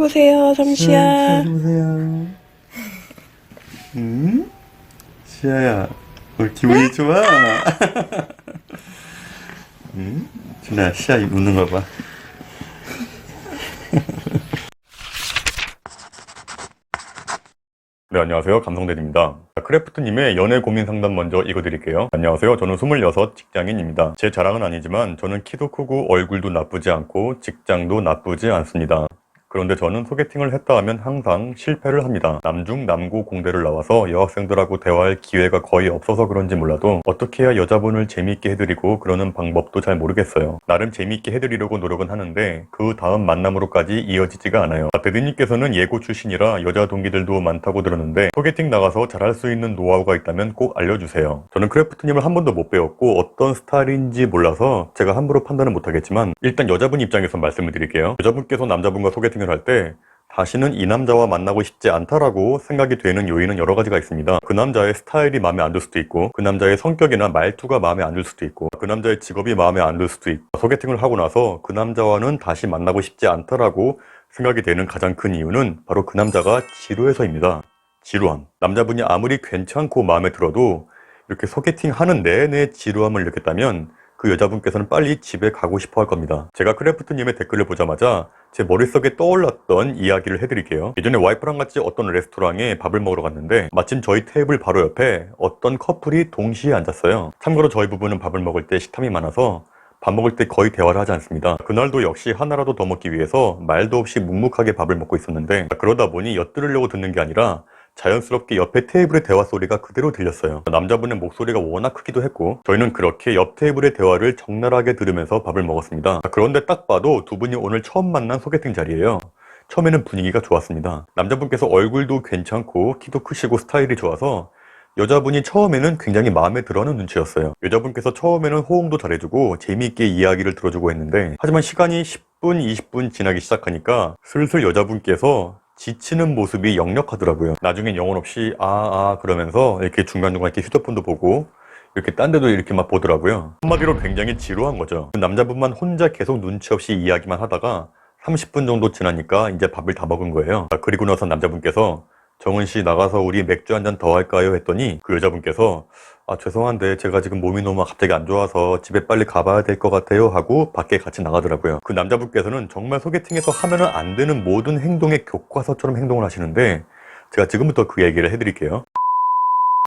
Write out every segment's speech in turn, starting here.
보세요, 삼시야. 보세요. 응? 시아야, 기분이 좋아? 응? 준아, 시아 웃는 거 봐. 네, 안녕하세요. 감성대리입니다. 크래프트님의 연애 고민 상담 먼저 읽어드릴게요. 안녕하세요. 저는 26 직장인입니다. 제 자랑은 아니지만 저는 키도 크고 얼굴도 나쁘지 않고 직장도 나쁘지 않습니다. 그런데 저는 소개팅을 했다 하면 항상 실패를 합니다. 남중 남고 공대를 나와서 여학생들하고 대화할 기회가 거의 없어서 그런지 몰라도 어떻게 해야 여자분을 재미있게 해드리고 그러는 방법도 잘 모르겠어요. 나름 재미있게 해드리려고 노력은 하는데 그 다음 만남으로까지 이어지지가 않아요. 대리님께서는 예고 출신이라 여자 동기들도 많다고 들었는데 소개팅 나가서 잘할 수 있는 노하우가 있다면 꼭 알려주세요. 저는 크래프트님을 한 번도 못 배웠고 어떤 스타일인지 몰라서 제가 함부로 판단은 못하겠지만 일단 여자분 입장에서 말씀을 드릴게요. 여자분께서 남자분과 소개팅 할 때 다시는 이 남자와 만나고 싶지 않다라고 생각이 되는 요인은 여러 가지가 있습니다. 그 남자의 스타일이 마음에 안 들 수도 있고, 그 남자의 성격이나 말투가 마음에 안 들 수도 있고, 그 남자의 직업이 마음에 안 들 수도 있고, 소개팅을 하고 나서 그 남자와는 다시 만나고 싶지 않다라고 생각이 되는 가장 큰 이유는 바로 그 남자가 지루해서입니다. 지루함. 남자분이 아무리 괜찮고 마음에 들어도 이렇게 소개팅 하는 내내 지루함을 느꼈다면 그 여자분께서는 빨리 집에 가고 싶어 할 겁니다. 제가 크래프트님의 댓글을 보자마자 제 머릿속에 떠올랐던 이야기를 해드릴게요. 예전에 와이프랑 같이 어떤 레스토랑에 밥을 먹으러 갔는데 마침 저희 테이블 바로 옆에 어떤 커플이 동시에 앉았어요. 참고로 저희 부부는 밥을 먹을 때 식탐이 많아서 밥 먹을 때 거의 대화를 하지 않습니다. 그날도 역시 하나라도 더 먹기 위해서 말도 없이 묵묵하게 밥을 먹고 있었는데 그러다 보니 엿들으려고 듣는 게 아니라 자연스럽게 옆에 테이블의 대화 소리가 그대로 들렸어요. 남자분의 목소리가 워낙 크기도 했고 저희는 그렇게 옆 테이블의 대화를 적나라하게 들으면서 밥을 먹었습니다. 그런데 딱 봐도 두 분이 오늘 처음 만난 소개팅 자리예요. 처음에는 분위기가 좋았습니다. 남자분께서 얼굴도 괜찮고 키도 크시고 스타일이 좋아서 여자분이 처음에는 굉장히 마음에 들어하는 눈치였어요. 여자분께서 처음에는 호응도 잘해주고 재미있게 이야기를 들어주고 했는데 하지만 시간이 10분, 20분 지나기 시작하니까 슬슬 여자분께서 지치는 모습이 역력하더라고요. 나중엔 영혼 없이 그러면서 이렇게 중간중간 이렇게 휴대폰도 보고 이렇게 딴 데도 이렇게 막 보더라고요. 한마디로 굉장히 지루한 거죠. 그 남자분만 혼자 계속 눈치 없이 이야기만 하다가 30분 정도 지나니까 이제 밥을 다 먹은 거예요. 그리고 나서 남자분께서 정은씨 나가서 우리 맥주 한 잔 더 할까요? 했더니 그 여자분께서 죄송한데 제가 지금 몸이 너무 갑자기 안 좋아서 집에 빨리 가봐야 될 것 같아요 하고 밖에 같이 나가더라고요. 그 남자분께서는 정말 소개팅에서 하면 안 되는 모든 행동의 교과서처럼 행동을 하시는데 제가 지금부터 그 얘기를 해드릴게요.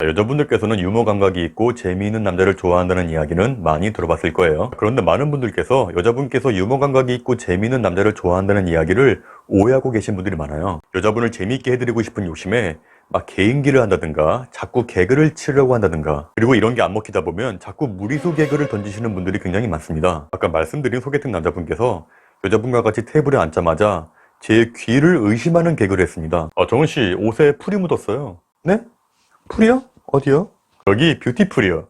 여자분들께서는 유머 감각이 있고 재미있는 남자를 좋아한다는 이야기는 많이 들어봤을 거예요. 그런데 많은 분들께서 여자분께서 유머 감각이 있고 재미있는 남자를 좋아한다는 이야기를 오해하고 계신 분들이 많아요. 여자분을 재미있게 해드리고 싶은 욕심에 막 개인기를 한다든가 자꾸 개그를 치려고 한다든가 그리고 이런 게 안 먹히다 보면 자꾸 무리수 개그를 던지시는 분들이 굉장히 많습니다. 아까 말씀드린 소개팅 남자분께서 여자분과 같이 테이블에 앉자마자 제 귀를 의심하는 개그를 했습니다. 정은씨 옷에 풀이 묻었어요. 네? 풀이요? 어디요? 여기 뷰티풀이요.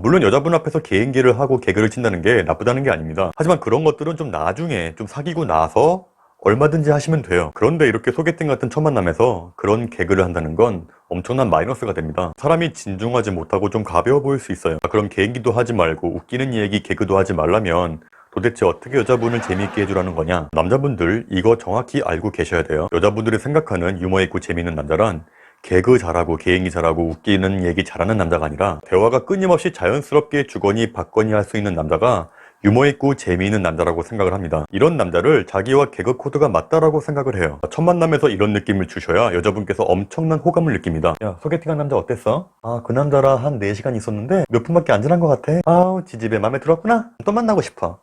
물론 여자분 앞에서 개인기를 하고 개그를 친다는 게 나쁘다는 게 아닙니다. 하지만 그런 것들은 좀 나중에 좀 사귀고 나서 얼마든지 하시면 돼요. 그런데 이렇게 소개팅 같은 첫 만남에서 그런 개그를 한다는 건 엄청난 마이너스가 됩니다. 사람이 진중하지 못하고 좀 가벼워 보일 수 있어요. 그럼 개인기도 하지 말고 웃기는 얘기 개그도 하지 말라면 도대체 어떻게 여자분을 재미있게 해주라는 거냐? 남자분들 이거 정확히 알고 계셔야 돼요. 여자분들이 생각하는 유머 있고 재미있는 남자란 개그 잘하고 개인기 잘하고 웃기는 얘기 잘하는 남자가 아니라 대화가 끊임없이 자연스럽게 주거니 받거니 할 수 있는 남자가 유머 있고 재미있는 남자라고 생각을 합니다. 이런 남자를 자기와 개그 코드가 맞다라고 생각을 해요. 첫 만남에서 이런 느낌을 주셔야 여자분께서 엄청난 호감을 느낍니다. 야, 소개팅한 남자 어땠어? 그 남자랑 한 4시간 있었는데 몇 분밖에 안 지난 것 같아. 지집에 마음에 들었구나? 또 만나고 싶어.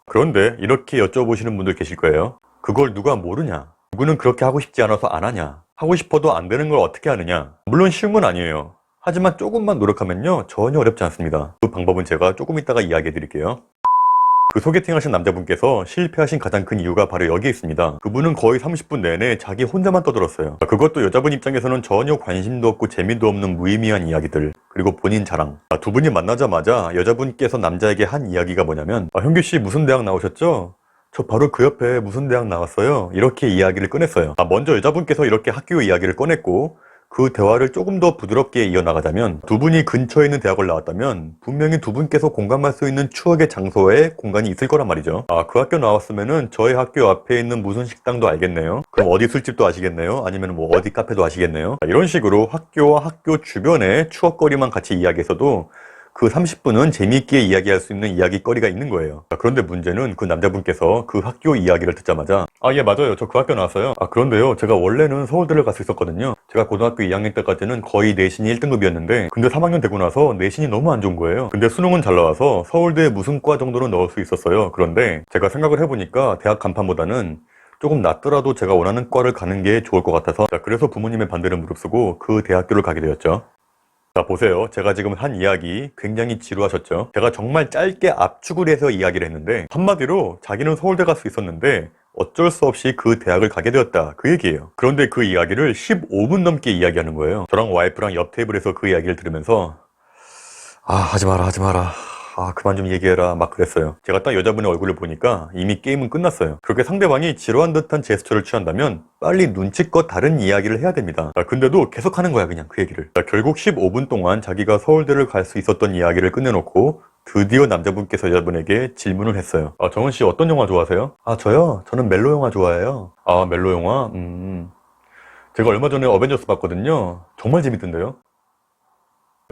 그런데 이렇게 여쭤보시는 분들 계실 거예요. 그걸 누가 모르냐? 누구는 그렇게 하고 싶지 않아서 안 하냐? 하고 싶어도 안 되는 걸 어떻게 하느냐? 물론 쉬운 건 아니에요. 하지만 조금만 노력하면요 전혀 어렵지 않습니다. 그 방법은 제가 조금 이따가 이야기해 드릴게요. 그 소개팅 하신 남자분께서 실패하신 가장 큰 이유가 바로 여기에 있습니다. 그분은 거의 30분 내내 자기 혼자만 떠들었어요. 그것도 여자분 입장에서는 전혀 관심도 없고 재미도 없는 무의미한 이야기들 그리고 본인 자랑. 두 분이 만나자마자 여자분께서 남자에게 한 이야기가 뭐냐면 현규씨 무슨 대학 나오셨죠? 저 바로 그 옆에 무슨 대학 나왔어요? 이렇게 이야기를 꺼냈어요. 먼저 여자분께서 이렇게 학교 이야기를 꺼냈고 그 대화를 조금 더 부드럽게 이어나가자면 두 분이 근처에 있는 대학을 나왔다면 분명히 두 분께서 공감할 수 있는 추억의 장소에 공간이 있을 거란 말이죠. 그 학교 나왔으면은 저희 학교 앞에 있는 무슨 식당도 알겠네요. 그럼 어디 술집도 아시겠네요. 아니면 뭐 어디 카페도 아시겠네요. 이런 식으로 학교와 학교 주변의 추억거리만 같이 이야기해서도 그 30분은 재미있게 이야기할 수 있는 이야기거리가 있는 거예요. 그런데 문제는 그 남자분께서 그 학교 이야기를 듣자마자 예 맞아요, 저 그 학교 나왔어요. 그런데요, 제가 원래는 서울대를 갈 수 있었거든요. 제가 고등학교 2학년 때까지는 거의 내신이 1등급이었는데 근데 3학년 되고 나서 내신이 너무 안 좋은 거예요. 근데 수능은 잘 나와서 서울대 무슨 과 정도는 넣을 수 있었어요. 그런데 제가 생각을 해보니까 대학 간판보다는 조금 낮더라도 제가 원하는 과를 가는 게 좋을 것 같아서 그래서 부모님의 반대를 무릅쓰고 그 대학교를 가게 되었죠. 자, 보세요. 제가 지금 한 이야기 굉장히 지루하셨죠? 제가 정말 짧게 압축을 해서 이야기를 했는데 한마디로 자기는 서울대 갈 수 있었는데 어쩔 수 없이 그 대학을 가게 되었다, 그 얘기예요. 그런데 그 이야기를 15분 넘게 이야기하는 거예요. 저랑 와이프랑 옆 테이블에서 그 이야기를 들으면서 하지 마라 그만 좀 얘기해라 막 그랬어요. 제가 딱 여자분의 얼굴을 보니까 이미 게임은 끝났어요. 그렇게 상대방이 지루한 듯한 제스처를 취한다면 빨리 눈치껏 다른 이야기를 해야 됩니다. 근데도 계속 하는 거야, 그냥 그 얘기를. 결국 15분 동안 자기가 서울대를 갈 수 있었던 이야기를 끝내놓고 드디어 남자분께서 여자분에게 질문을 했어요. 정은씨 어떤 영화 좋아하세요? 저요? 저는 멜로 영화 좋아해요. 멜로 영화? 제가 얼마 전에 어벤져스 봤거든요. 정말 재밌던데요?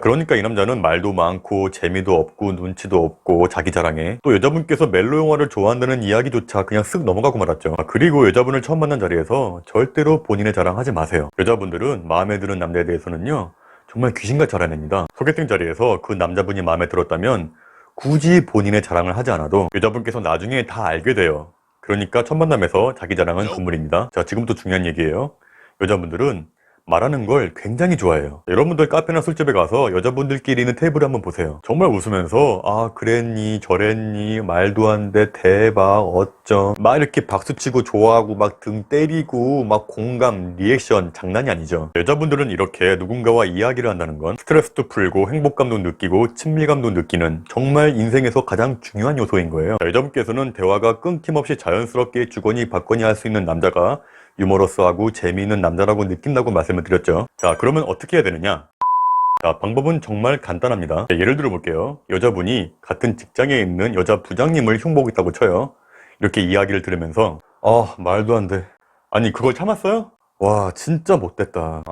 그러니까 이 남자는 말도 많고 재미도 없고 눈치도 없고 자기 자랑해. 또 여자분께서 멜로 영화를 좋아한다는 이야기조차 그냥 쓱 넘어가고 말았죠. 그리고 여자분을 처음 만난 자리에서 절대로 본인의 자랑하지 마세요. 여자분들은 마음에 드는 남자에 대해서는요 정말 귀신같이 알아냅니다. 소개팅 자리에서 그 남자분이 마음에 들었다면 굳이 본인의 자랑을 하지 않아도 여자분께서 나중에 다 알게 돼요. 그러니까 첫 만남에서 자기 자랑은 금물입니다. 자, 지금부터 중요한 얘기예요. 여자분들은 말하는 걸 굉장히 좋아해요. 여러분들 카페나 술집에 가서 여자분들끼리 있는 테이블을 한번 보세요. 정말 웃으면서 그랬니 저랬니 말도 안 돼 대박 어쩜 막 이렇게 박수치고 좋아하고 막 등 때리고 막 공감 리액션 장난이 아니죠. 여자분들은 이렇게 누군가와 이야기를 한다는 건 스트레스도 풀고 행복감도 느끼고 친밀감도 느끼는 정말 인생에서 가장 중요한 요소인 거예요. 여자분께서는 대화가 끊김없이 자연스럽게 주거니 받거니 할 수 있는 남자가 유머러스하고 재미있는 남자라고 느낀다고 말씀을 드렸죠. 자, 그러면 어떻게 해야 되느냐? 자, 방법은 정말 간단합니다. 예를 들어 볼게요. 여자분이 같은 직장에 있는 여자 부장님을 흉보고 있다고 쳐요. 이렇게 이야기를 들으면서 말도 안 돼. 아니 그걸 참았어요? 와 진짜 못됐다.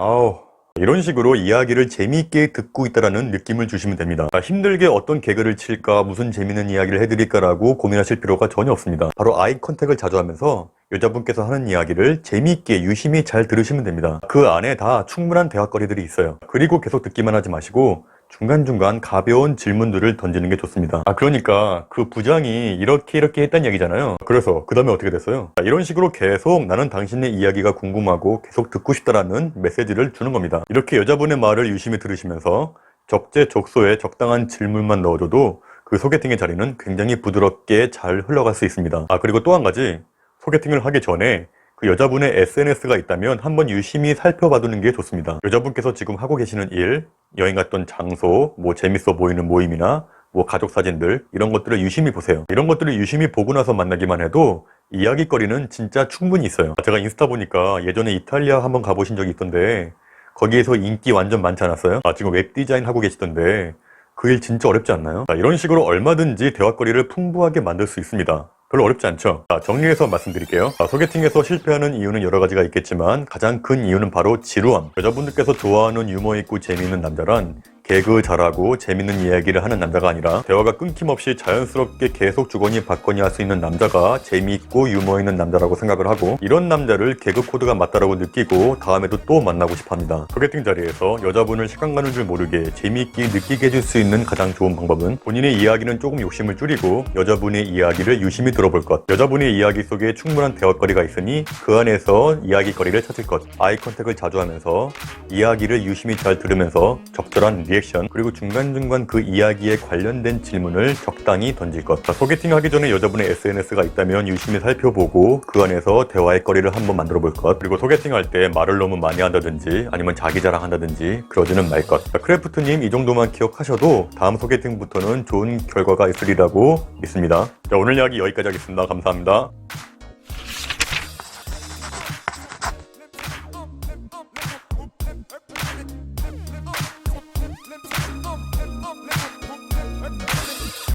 이런 식으로 이야기를 재미있게 듣고 있다는 느낌을 주시면 됩니다. 힘들게 어떤 개그를 칠까 무슨 재미있는 이야기를 해드릴까라고 고민하실 필요가 전혀 없습니다. 바로 아이 컨택을 자주 하면서 여자분께서 하는 이야기를 재미있게 유심히 잘 들으시면 됩니다. 그 안에 다 충분한 대화거리들이 있어요. 그리고 계속 듣기만 하지 마시고 중간중간 가벼운 질문들을 던지는 게 좋습니다. 그러니까 그 부장이 이렇게 했다는 얘기잖아요. 그래서 그 다음에 어떻게 됐어요? 이런 식으로 계속 나는 당신의 이야기가 궁금하고 계속 듣고 싶다라는 메시지를 주는 겁니다. 이렇게 여자분의 말을 유심히 들으시면서 적재적소에 적당한 질문만 넣어줘도 그 소개팅의 자리는 굉장히 부드럽게 잘 흘러갈 수 있습니다. 그리고 또 한 가지, 소개팅을 하기 전에 그 여자분의 SNS가 있다면 한번 유심히 살펴봐두는 게 좋습니다. 여자분께서 지금 하고 계시는 일, 여행 갔던 장소, 뭐 재밌어 보이는 모임이나 뭐 가족 사진들 이런 것들을 유심히 보세요. 이런 것들을 유심히 보고 나서 만나기만 해도 이야기거리는 진짜 충분히 있어요. 제가 인스타 보니까 예전에 이탈리아 한번 가보신 적이 있던데 거기에서 인기 완전 많지 않았어요? 지금 웹디자인 하고 계시던데 그 일 진짜 어렵지 않나요? 이런 식으로 얼마든지 대화거리를 풍부하게 만들 수 있습니다. 별로 어렵지 않죠? 정리해서 말씀드릴게요. 소개팅에서 실패하는 이유는 여러 가지가 있겠지만 가장 큰 이유는 바로 지루함. 여자분들께서 좋아하는 유머 있고 재미있는 남자란 개그 잘하고 재밌는 이야기를 하는 남자가 아니라 대화가 끊김없이 자연스럽게 계속 주거니 받거니 할 수 있는 남자가 재미있고 유머 있는 남자라고 생각을 하고 이런 남자를 개그 코드가 맞다라고 느끼고 다음에도 또 만나고 싶어 합니다. 소개팅 자리에서 여자분을 시간 가는 줄 모르게 재미있게 느끼게 해줄 수 있는 가장 좋은 방법은 본인의 이야기는 조금 욕심을 줄이고 여자분의 이야기를 유심히 들어볼 것. 여자분의 이야기 속에 충분한 대화거리가 있으니 그 안에서 이야기거리를 찾을 것. 아이 컨택을 자주 하면서 이야기를 유심히 잘 들으면서 적절한 리액션 그리고 중간중간 그 이야기에 관련된 질문을 적당히 던질 것. 소개팅 하기 전에 여자분의 SNS가 있다면 유심히 살펴보고 그 안에서 대화의 거리를 한번 만들어 볼 것. 그리고 소개팅 할 때 말을 너무 많이 한다든지 아니면 자기 자랑한다든지 그러지는 말 것. 크래프트님 이 정도만 기억하셔도 다음 소개팅부터는 좋은 결과가 있으리라고 믿습니다. 자, 오늘 이야기 여기까지 하겠습니다. 감사합니다.